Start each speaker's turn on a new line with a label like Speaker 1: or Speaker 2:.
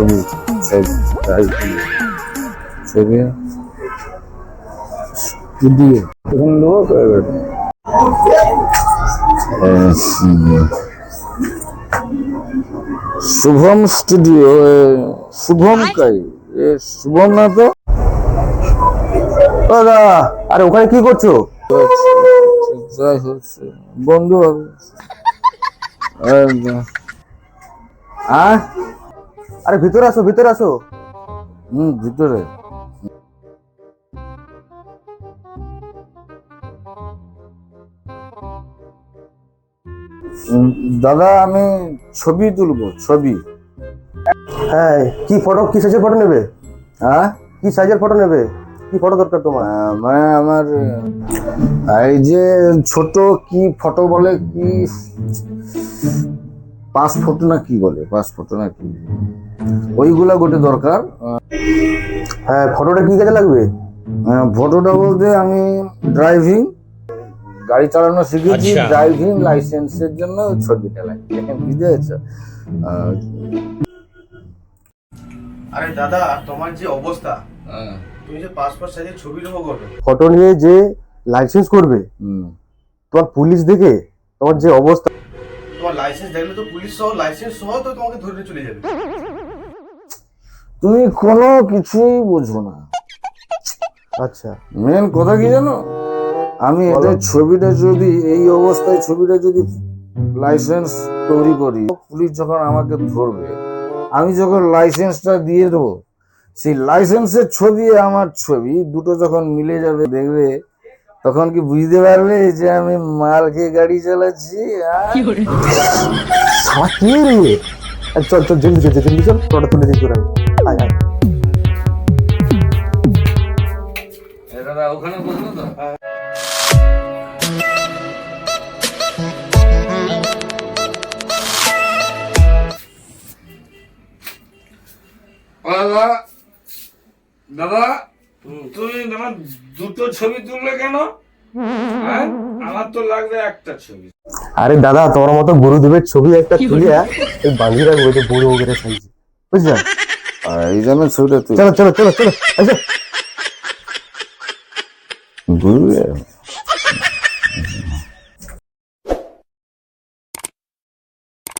Speaker 1: ছবি ছবি স্টুডিও এখন লোক শুভম স্টুডিও শুভম কাই শুভম না তো
Speaker 2: দাদা আরে ওখানে কি করছো?
Speaker 1: বন্ধু হবে
Speaker 2: আরে ভিতরে আসো ভিতরে আসো।
Speaker 1: ভিতরে দাদা আমি ছবি তুলবো ছবি।
Speaker 2: হ্যাঁ কি ফটো, কি সাইজের ফটো নেবে?
Speaker 1: হ্যাঁ
Speaker 2: কি সাইজের ফটো নেবে? কি ফটো দরকার তোমার?
Speaker 1: মানে আমার এই যে ছোট কি ফটো বলে কি পাসপোর্ট না কি বলে পাসপোর্ট না কি ওইগুলা গোটে দরকার।
Speaker 2: হ্যাঁ ফটোটা কি কাজে লাগবে?
Speaker 1: ফটোটা বলতে আমি ড্রাইভিং গাড়ি চালানো শিখেছি, ড্রাইভিং লাইসেন্সের জন্য ছবিটা লাগবে বুঝেছো?
Speaker 2: আরে দাদা তোমার যে অবস্থা, তুমি যে পাসপোর্ট সাইজের ছবি নেবো করবে, ফটো নিয়ে যে লাইসেন্স করবে, তোমার পুলিশ দেখে তোমার যে অবস্থা, তোমার লাইসেন্স দেখলে তো পুলিশ সহ লাইসেন্স সহ তো তোমাকে ধরে চলে যাবে।
Speaker 1: তুমি কোনো কিছুই বোঝো না।
Speaker 2: আচ্ছা
Speaker 1: মেন কথা কি জানো, আমি এটা ছবিটা যদি এই অবস্থায় ছবিটা যদি লাইসেন্স তৈরি করি, পুলিশ যখন আমাকে ধরবে, আমি যখন লাইসেন্সটা দিয়ে দেবো, সেই লাইসেন্সের ছবি আমার ছবি দুটো যখন মিলে যাবে দেখবে, তখন কি বুঝতে পারবে যে আমি মাল খেয়ে গাড়ি চালাচ্ছি।
Speaker 2: চল চল জলদি জলদি জলদি চল, ফটোটা তুলে দিই তোরা। আয় আয়
Speaker 1: দাদা ওখানে বসলো তো দাদা দাদা তুমি আমার দুটো ছবি তুললে কেন? আমার তো লাগবে একটা ছবি।
Speaker 2: আরে দাদা তোমার মতো গুরুদেবের ছবি একটা তুলিয়া বাঁধিয়ে রাখবো, এটা বড় বড় সাইজ, বুঝলেন?
Speaker 1: এই জন্য ছবিটা
Speaker 2: চলো চলো চলো চলো।
Speaker 1: তুলবে।